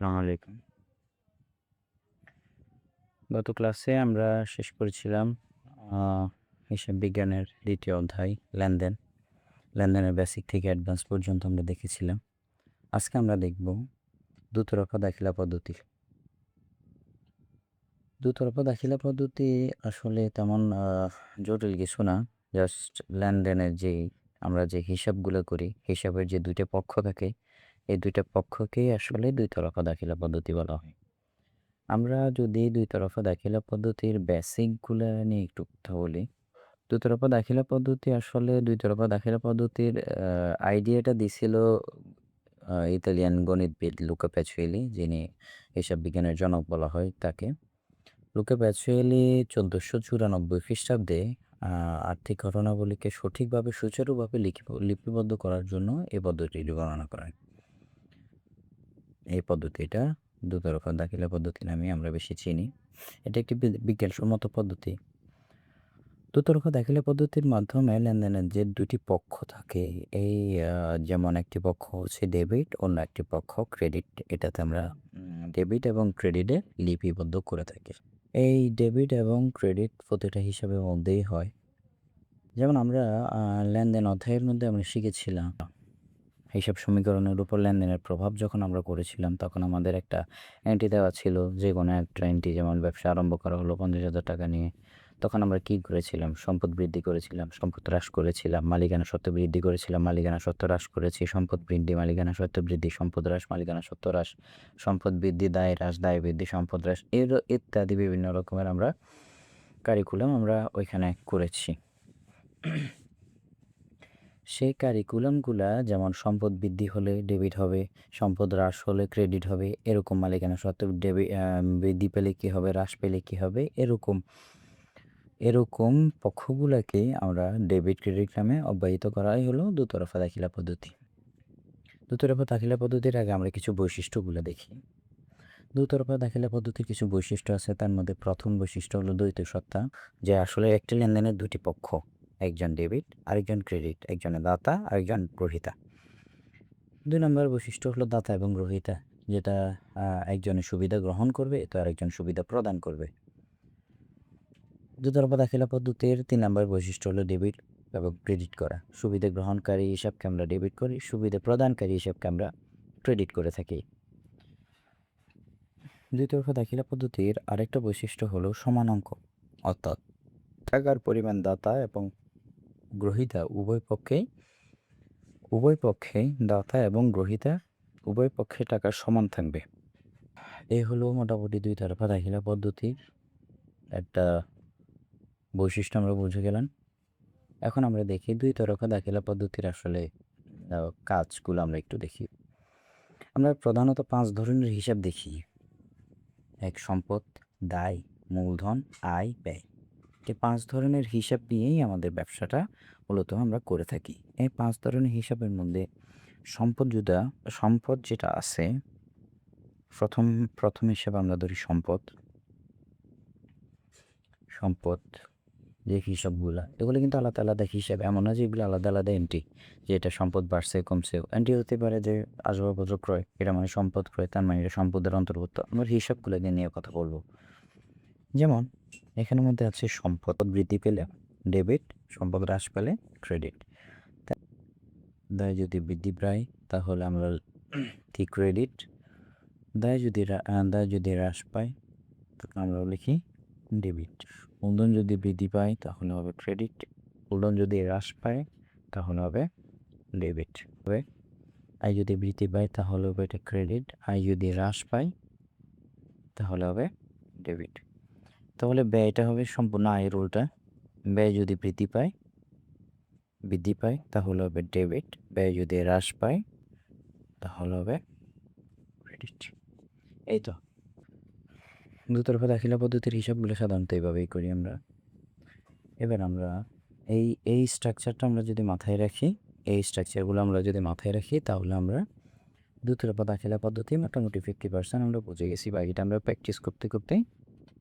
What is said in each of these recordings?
আসসালামু আলাইকুম। গত ক্লাসে আমরা শেষ করেছিলাম আ হিসাব বিজ্ঞানের ২য় অধ্যায় লেনদেন। লেনদেনের বেসিক থেকে অ্যাডভান্স পর্যন্ত আমরা দেখেছিলাম। আজকে আমরা দেখব দুতরফা দাখিলা পদ্ধতি। দুতরফা দাখিলা পদ্ধতি আসলে তেমন জটিল কিছু না। জাস্ট লেনদেনের আমরা যে হিসাবগুলো করি, হিসাবের যে ২ টা পক্ষ থাকে, এই ২ টা পক্ষকেই আসলে দুই তরফা দাখিলা পদ্ধতি বলা হয়। আমরা যদি দুই তরফা দাখিলা পদ্ধতির বেসিকগুলা নিয়ে একটু কথা বলি। দুতরফা দাখিলা পদ্ধতি আসলে দুই তরফা দাখিলা পদ্ধতির আইডিয়াটা দিছিল ইতালিয়ান গণিতবিদ লুকা প্যাচুয়েলি, যিনি হিসাব বিজ্ঞানের জনক বলা হয় তাকে। লুকা প্যাচুয়েলি ১৪৯৪ খ্রিস্টাব্দে আ আর্থিক ঘটনাবলীকে সঠিকভাবে সুচারুভাবে লিপিবদ্ধ করার জন্য এই পদ্ধতিটি গণনা করেন। এই পদ্ধতিটা দুতরফা দাখিলা পদ্ধতি নামে আমরা বেশি চিনি। এটা একটি বিজ্ঞানসম্মত পদ্ধতি। দুতরফা দাখিলা পদ্ধতির মাধ্যমে লেনদেনের যে ২ টি পক্ষ থাকে, এই আ যেমন একটি পক্ষ হচ্ছে ডেবিট, অন্য একটি পক্ষ ক্রেডিট। এটাতে আমরা ডেবিট এবং ক্রেডিটে লিপিবদ্ধ করে থাকি। এই ডেবিট এবং ক্রেডিট প্রতিটা হিসাবের মধ্যেই হয়। যেমন আমরা আ লেনদেন অধ্যায়ের মধ্যে আমরা শিখেছিলাম হিসাব সমীকরণের উপর লেনদেনের প্রভাব যখন আমরা করেছিলাম, তখন আমাদের একটা এন্ট্রি দেওয়া ছিল। যেকোনো একটা এন্ট্রি, যেমন ব্যবসা আরম্ভ করা হলো ৳৫০,০০০ নিয়ে। তখন আমরা কি করেছিলাম? সম্পদ বৃদ্ধি করেছিলাম, সম্পদ হ্রাস করেছিলাম, মালিকানা সত্ত্ব বৃদ্ধি করেছিলাম, মালিকানা সত্ত্ব হ্রাস করেছি, সম্পদ বৃদ্ধি, মালিকানা সত্ত্ব বৃদ্ধি, সম্পদ হ্রাস, মালিকানা সত্ত্ব হ্রাস, সম্পদ বৃদ্ধি, দায় হ্রাস, দায় বৃদ্ধি, সম্পদ হ্রাস, ইত্যাদি বিভিন্ন রকমের আমরা কারিকুলাম আমরা ওইখানে করেছি। সেই কারিকুলামগুলা যেমন সম্পদ বৃদ্ধি হলে ডেবিট হবে, সম্পদ হ্রাস হলে ক্রেডিট হবে, এরকম মালিকানা সত্ত্ব বৃদ্ধি পেলে কী হবে, হ্রাস পেলে কী হবে, এরকম পক্ষগুলাকে আমরা ডেবিট ক্রেডিট নামে অব্যাহত করাই হলো দুতরফা দাখিলা পদ্ধতি। দুতরফা দাখিলা পদ্ধতির আগে আমরা কিছু বৈশিষ্ট্যগুলো দেখি। দুতরফা দাখিলা পদ্ধতির কিছু বৈশিষ্ট্য আছে, তার মধ্যে প্রথম বৈশিষ্ট্য হলো দ্বৈত সত্তা, যে আসলে একটি লেনদেনের ২ টি পক্ষ, একজন ডেবিট আরেকজন ক্রেডিট, একজন দাতা আরেকজন গ্রহীতা। ২ নম্বর বৈশিষ্ট্য হলো দাতা এবং গ্রহীতা, যেটা একজনের সুবিধা গ্রহণ করবে তো আরেকজন সুবিধা প্রদান করবে। দুতরফা দাখিলা পদ্ধতির ৩ নম্বর বৈশিষ্ট্য হলো ডেবিট এবং ক্রেডিট করা। সুবিধা গ্রহণকারী হিসাবকে আমরা ডেবিট করি, সুবিধা প্রদানকারী হিসাবকে আমরা ক্রেডিট করে থাকি। দুতরফা দাখিলা পদ্ধতির আরেকটা বৈশিষ্ট্য হলো সমান অঙ্ক, অর্থাৎ টাকার পরিমাণ দাতা এবং গ্রহীতা উভয় পক্ষেই দাতা এবং গ্রহীতা উভয় পক্ষে টাকা সমান থাকবে। এই হলো মোটামুটি দুই তরফা দাখিলা পদ্ধতির একটা বৈশিষ্ট্য আমরা বুঝে গেলাম। এখন আমরা দেখি দুই তরফা দাখিলা পদ্ধতির আসলে কাজগুলো আমরা একটু দেখি। আমরা প্রধানত ৫ ধরনের হিসাব দেখি। ১. সম্পদ, দায়, মূলধন, আয়, ব্যয়। এই ৫ ধরনের হিসাব নিয়েই আমাদের ব্যবসাটা মূলত আমরা করে থাকি। এই ৫ ধরনের হিসাবের মধ্যে সম্পদ যেটা আছে, প্রথম হিসাবে আমরা ধরি সম্পদ। যে হিসাবগুলা, এগুলো কিন্তু আলাদা আলাদা হিসাব, এমন না যে এগুলো আলাদা আলাদা এন্ট্রি, যে এটা সম্পদ বাড়ছে কমছে। এন্ট্রি হতে পারে যে আসবাবপত্র ক্রয়, এটা মানে সম্পদ ক্রয়, তার মানে এটা সম্পদের অন্তর্ভুক্ত। আমরা হিসাবগুলো নিয়ে কথা বলবো। যেমন এখানের মধ্যে আছে সম্পদ বৃদ্ধি পেলে ডেবিট, সম্পদ হ্রাস পেলে ক্রেডিট। দায় যদি বৃদ্ধি পায় তাহলে আমরা লিখি ক্রেডিট, দায় যদি হ্রাস পায় তাহলে আমরা লিখি ডেবিট। মূলধন যদি বৃদ্ধি পায় তাহলে হবে ক্রেডিট, মূলধন যদি হ্রাস পায় তাহলে হবে ডেবিট। আয় যদি বৃদ্ধি পায় তাহলে হবে এটা ক্রেডিট, আয় যদি হ্রাস পায় তাহলে হবে ডেবিট। তাহলে ব্যয়টা হবে সম্পূর্ণ আয়ের উল্টা। ব্যয় যদি বৃদ্ধি পায় তাহলে হবে ডেবিট, ব্যয় যদি হ্রাস পায় তাহলে হবে ক্রেডিট। এই তো দুতরফা দাখিলা পদ্ধতির হিসাবগুলো সাধারণত এইভাবেই করি আমরা। এবার আমরা এই স্ট্রাকচারটা আমরা যদি মাথায় রাখি, তাহলে আমরা দুতরফা দাখিলা পদ্ধতি মোটামুটি 50% আমরা বুঝে গেছি, বাকিটা আমরা প্র্যাকটিস করতে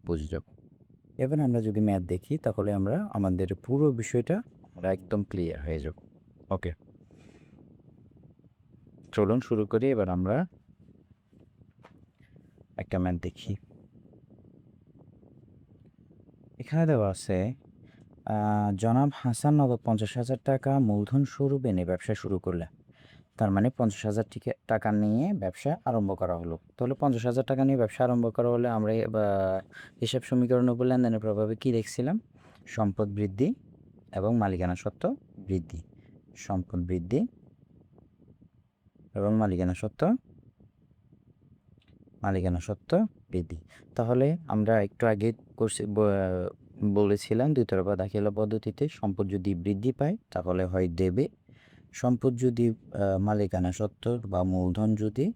বুঝে যাব। এবার আমরা যদি ম্যাথ দেখি তাহলে আমাদের পুরো বিষয়টা একদম ক্লিয়ার হয়ে যাব। ওকে, চলুন শুরু করি। এবার আমরা আরেকটা ম্যাথ দেখি। এখানে দেওয়া আছে জনাব হাসান নগদ 50,000 টাকা মূলধন স্বরূপ এনে ব্যবসা শুরু করলে। তার মানে 50,000 টাকা নিয়ে ব্যবসা আরম্ভ করা হলো। তাহলে 50,000 টাকা নিয়ে ব্যবসা আরম্ভ করা হলে আমরা হিসাব সমীকরণের উপর লেনদেনের প্রভাবে কী দেখছিলাম? সম্পদ বৃদ্ধি এবং মালিকানা সত্ত্ব বৃদ্ধি। সম্পদ বৃদ্ধি এবং মালিকানা সত্ত্ব বৃদ্ধি। তাহলে আমরা একটু আগে বলেছিলাম দুই তরফা দাখিলা পদ্ধতিতে সম্পদ যদি বৃদ্ধি পায় তাহলে হয় ডেবিট, সম্পদ যদি মালিকানা সত্ত্ব বা মূলধন যদি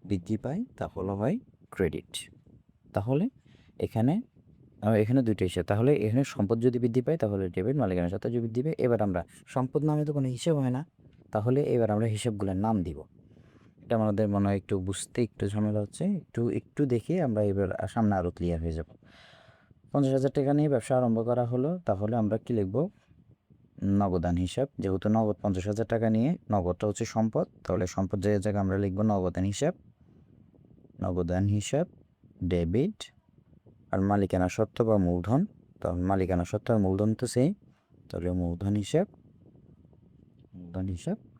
বৃদ্ধি পায় তাহলে হয় ক্রেডিট। তাহলে এখানে দুটো হিসাব। তাহলে এখানে সম্পদ যদি বৃদ্ধি পায় তাহলে ডেবিট, মালিকানা সত্ত্ব যদি বৃদ্ধি পায়। এবার আমরা সম্পদ নামে তো কোনো হিসাব হয় না, তাহলে এবার আমরা হিসাবগুলোর নাম দিব। এটা আমাদের মনে হয় একটু বুঝতে একটু ঝামেলা হচ্ছে, একটু দেখে আমরা এবার সামনে আরও ক্লিয়ার হয়ে যাব। 50,000 টাকা নিয়ে ব্যবসা আরম্ভ করা হলো, তাহলে আমরা কি লিখব? নগদান হিসাব। যেহেতু নগদ 50,000 টাকা নিয়ে, নগদটা হচ্ছে সম্পদ, তাহলে সম্পদ জায়গায় আমরা লিখব নগদান হিসাব ডেবিট। আর মালিকানা সত্ত্ব বা মূলধন, তাহলে মালিকানা সত্ত্ব আর মূলধন তো সেই, তাহলে মূলধন হিসাব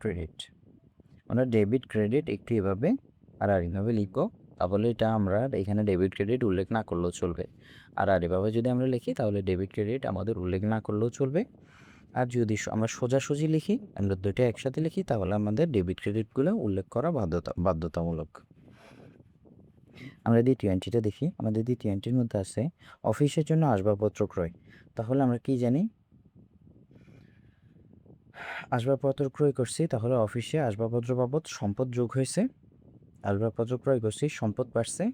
ক্রেডিট। আমরা ডেবিট ক্রেডিট একটু এভাবে আর আরেকভাবে লিখব। তাহলে এটা আমরা এখানে ডেবিট ক্রেডিট উল্লেখ না করলেও চলবে। আর এভাবে যদি আমরা লিখি তাহলে ডেবিট ক্রেডিট আমাদের উল্লেখ না করলেও চলবে। আর যদি আমরা সোজাসুজি লিখি, আমরা দুটো একসাথে লিখি, তাহলে আমাদের ডেবিট ক্রেডিটগুলো উল্লেখ করা বাধ্যতামূলক। আমরা দ্বিতীয় এন্ট্রিটা দেখি। আমাদের দ্বিতীয় এন্ট্রির মধ্যে আছে অফিসের জন্য আসবাবপত্র ক্রয়। তাহলে আমরা কি জানি? আসবাবপত্র ক্রয় করছি, তাহলে অফিসে আসবাবপত্র বাবদ সম্পদ যোগ হয়েছে। আসবাবপত্র ক্রয় করছি, সম্পদ বাড়ছে।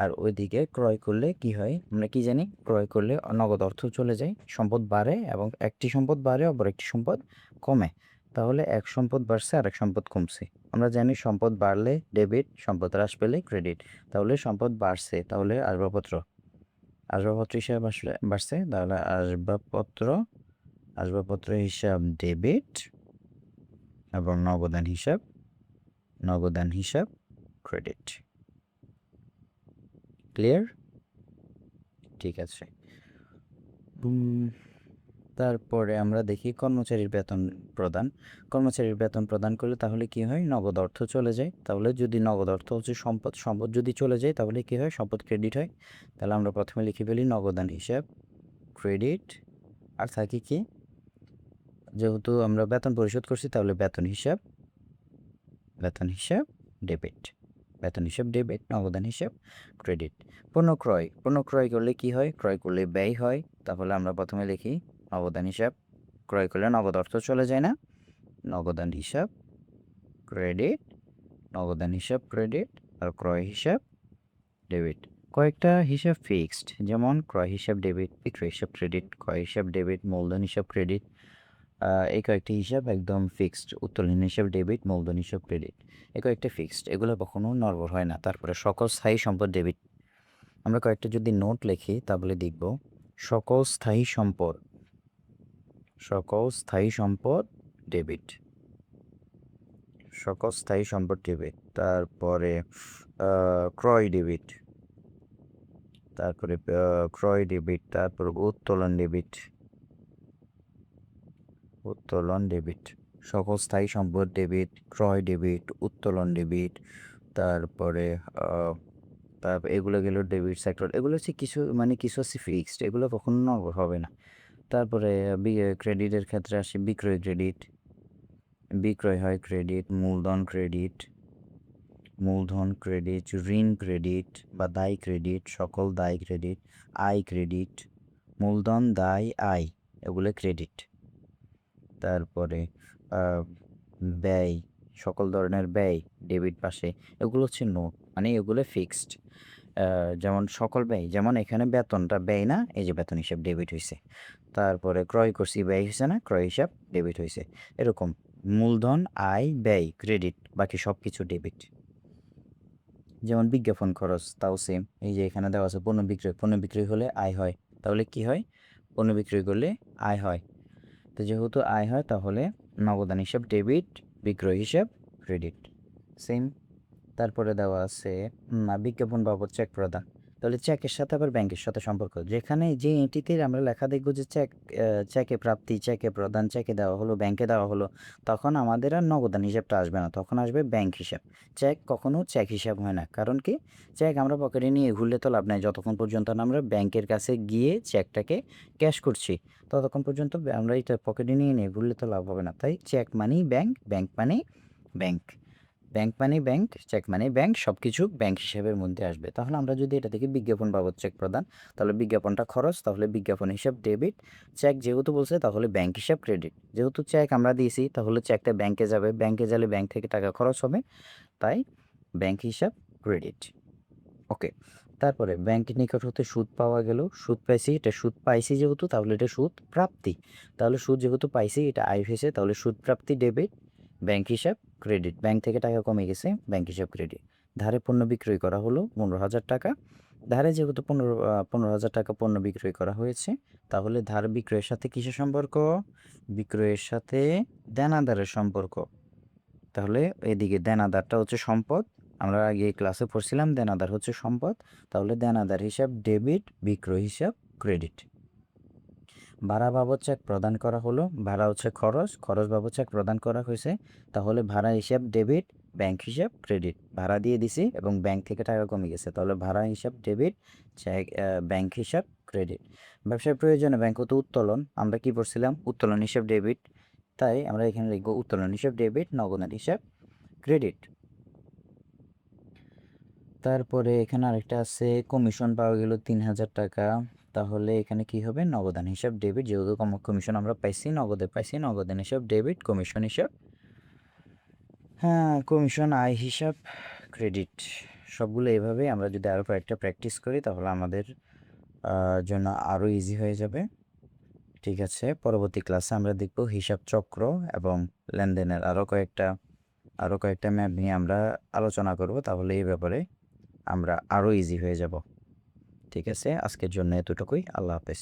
আর ওইদিকে ক্রয় করলে কি হয়? আমরা কি জানি? ক্রয় করলে নগদ অর্থ চলে যায়, সম্পদ বাড়ে, এবং একটি সম্পদ বাড়ে অপর একটি সম্পদ কমে। তাহলে এক সম্পদ বাড়ছে আর এক সম্পদ কমছে। আমরা জানি সম্পদ বাড়লে ডেবিট, সম্পদ হ্রাস পেলে ক্রেডিট। তাহলে সম্পদ বাড়ছে, তাহলে আসবাবপত্র হিসাব বাড়ছে, তাহলে আসবাবপত্র হিসাব ডেবিট এবং নগদান হিসাব ক্রেডিট। ক্লিয়ার? ঠিক আছে। তারপরে আমরা দেখি কর্মচারীর বেতন প্রদান করলে তাহলে কি হয়? নগদ অর্থ চলে যায়। তাহলে যদি নগদ অর্থ হচ্ছে সম্পদ যদি চলে যায় তাহলে কি হয়? সম্পদ ক্রেডিট হয়। তাহলে আমরা প্রথমে লিখে ফেলি নগদান হিসাব ক্রেডিট। আর থাকি কি? যেহেতু আমরা বেতন পরিশোধ করছি তাহলে বেতন হিসাব ডেবিট। নগদান হিসাব ক্রেডিট। পণ্য ক্রয় করলে কি হয়? ক্রয় করলে ব্যয় হয়। তাহলে আমরা প্রথমে লিখি নগদান হিসাব। ক্রয় করলে নগদ অর্থ চলে যায় না, নগদান হিসাব ক্রেডিট আর ক্রয় হিসাব ডেবিট। কয়েকটা হিসাব ফিক্সড, যেমন ক্রয় হিসাব ডেবিট, বিক্রয় হিসাব ক্রেডিট, ক্রয় হিসাব ডেবিট, মূলধন হিসাব ক্রেডিট। এই কয়েকটি হিসাব একদম ফিক্সড। উত্তোলন হিসাব ডেবিট, মূলধন হিসাব ক্রেডিট। এই কয়েকটা ফিক্সড, এগুলো কখনো নড়বড় হয় না। তারপরে সকল স্থায়ী সম্পদ ডেবিট। আমরা কয়েকটা যদি নোট লিখি তাহলে দেখব সকল স্থায়ী সম্পদ ডেবিট। তারপরে ক্রয় ডেবিট, তারপরে উত্তোলন ডেবিট। সকল স্থায়ী সম্পদ ডেবিট, ক্রয় ডেবিট, উত্তোলন ডেবিট। তারপরে এগুলো গেল ডেবিট সেক্টর। এগুলো হচ্ছে কিছু হচ্ছে ফিক্সড, এগুলো কখনো নড়বড় হবে না। তারপরে ক্রেডিটের ক্ষেত্রে আসি, বিক্রয় হয় ক্রেডিট, মূলধন ক্রেডিট, ঋণ ক্রেডিট বা দায় ক্রেডিট, সকল দায় ক্রেডিট, আয় ক্রেডিট, মূলধন, দায়, আয়, এগুলো ক্রেডিট। তারপরে ব্যয়, সকল ধরনের ব্যয় ডেবিট পাশে, এগুলো হচ্ছে নোট, মানে এগুলো ফিক্সড। যেমন সকল ব্যয়, যেমন এখানে বেতনটা ব্যয় না, এই যে বেতন হিসাব ডেবিট হয়েছে। তারপরে ক্রয় করছি, ব্যয় হয়েছে না, ক্রয় হিসাব ডেবিট হয়েছে। এরকম মূলধন, আয়, ব্যয় ক্রেডিট, বাকি সব কিছু ডেবিট। যেমন বিজ্ঞাপন খরচ, তাও সেম। এই যে এখানে দেওয়া আছে পণ্য বিক্রয় হলে আয় হয়, তাহলে কি হয়? পণ্য বিক্রয় করলে আয় হয়। তো যেহেতু আয় হয় তাহলে নগদান হিসাব ডেবিট, বিক্রয় হিসাব ক্রেডিট। সেম। তারপরে দেওয়া আছে বিজ্ঞাপন বাবদ চেক প্রদান। তাহলে চেকের সাথে আবার ব্যাংকের সাথে সম্পর্ক। যেখানে যে এন্টিতে আমরা লেখা দেখব যে চেকে প্রাপ্তি, চেকে প্রদান, চেকে দেওয়া হলো, ব্যাংকে দেওয়া হলো, তখন আমাদের আর নগদান হিসাবটা আসবে না। তখন আসবে ব্যাংক হিসাব। চেক কখনো চেক হিসাব হয় না। কারণ কি? চেক আমরা পকেটে নিয়ে ঘুরলে তো লাভ নাই। যতক্ষণ পর্যন্ত না আমরা ব্যাংকের কাছে গিয়ে চেকটাকে ক্যাশ করছি, ততক্ষণ পর্যন্ত আমরা এটা পকেটে নিয়ে ঘুরলে তো লাভ হবে না। তাই চেক মানেই ব্যাংক, ব্যাংক মানেই ব্যাংক। ব্যাংক মানেই ব্যাংক, চেক মানেই ব্যাংক, সব কিছু ব্যাংক হিসাবের মধ্যে আসবে। তাহলে আমরা যদি এটা দেখি বিজ্ঞাপন বাবদ চেক প্রদান, তাহলে বিজ্ঞাপনটা খরচ, তাহলে বিজ্ঞাপন হিসাব ডেবিট। চেক যেহেতু বলছে তাহলে ব্যাংক হিসাব ক্রেডিট। যেহেতু চেক আমরা দিয়েছি তাহলে চেকটা ব্যাংকে যাবে, ব্যাংকে গেলে ব্যাংক থেকে টাকা খরচ হবে, তাই ব্যাংক হিসাব ক্রেডিট। ওকে, তারপরে ব্যাংকের নিকট হতে সুদ পাওয়া গেল, সুদ পাইছি, এটা সুদ পাইছি যেহেতু তাহলে এটা সুদ প্রাপ্তি। তাহলে সুদ যেহেতু পাইছি এটা আয় হয়েছে, তাহলে সুদ প্রাপ্তি ডেবিট, ব্যাংক হিসাব ক্রেডিট। ব্যাংক থেকে টাকা কমে গেছে, ব্যাংক হিসাব ক্রেডিট। ধারে পণ্য বিক্রয় করা হলো 15,000 টাকা। ধারে যেহেতু 15,000 টাকা পণ্য বিক্রয় করা হয়েছে, তাহলে ধার বিক্রয়ের সাথে কিসের সম্পর্ক? বিক্রয়ের সাথে দেনাদারের সম্পর্ক। তাহলে এদিকে দেনাদারটা হচ্ছে সম্পদ, আমরা আগে ক্লাসে পড়ছিলাম দেনাদার হচ্ছে সম্পদ, তাহলে দেনাদার হিসাব ডেবিট, বিক্রয় হিসাব ক্রেডিট। ভাড়া বাবদ চেক প্রদান করা হলো, ভাড়া হচ্ছে খরচ, খরচ বাবদ চেক প্রদান করা হয়েছে, তাহলে ভাড়া হিসাব ডেবিট, ব্যাংক হিসাব ক্রেডিট। ভাড়া দিয়ে দিছি এবং ব্যাংক থেকে টাকা কমে গেছে, তাহলে ভাড়া হিসাব ডেবিট, চেক ব্যাংক হিসাব ক্রেডিট। ব্যবসার প্রয়োজনে ব্যাংক হতে উত্তোলন, আমরা কি পড়ছিলাম? উত্তোলন হিসাব ডেবিট, তাই আমরা এখানে লিখব উত্তোলন হিসাব ডেবিট, নগদান হিসাব ক্রেডিট। তারপরে এখানে আরেকটা আছে কমিশন পাওয়া গেল 3,000 টাকা, তাহলে এখানে কি হবে? নগদান হিসাব ডেবিট, যেহেতু কমিশন আমরা পাইছি, নগদে পাইছি, নগদান হিসাব ডেবিট, কমিশন হিসাব, হ্যাঁ কমিশন আয় হিসাব ক্রেডিট। সবগুলো এভাবে আমরা যদি আরও কয়েকটা প্র্যাকটিস করি তাহলে আমাদের জন্য আরও ইজি হয়ে যাবে। ঠিক আছে, পরবর্তী ক্লাসে আমরা দেখব হিসাব চক্র এবং লেনদেনের আরও কয়েকটা ম্যাপ নিয়ে আমরা আলোচনা করব, তাহলে এই ব্যাপারে আমরা আরও ইজি হয়ে যাব। ঠিক আছে, আজকের জন্য এতটুকুই। আল্লাহ হাফেজ।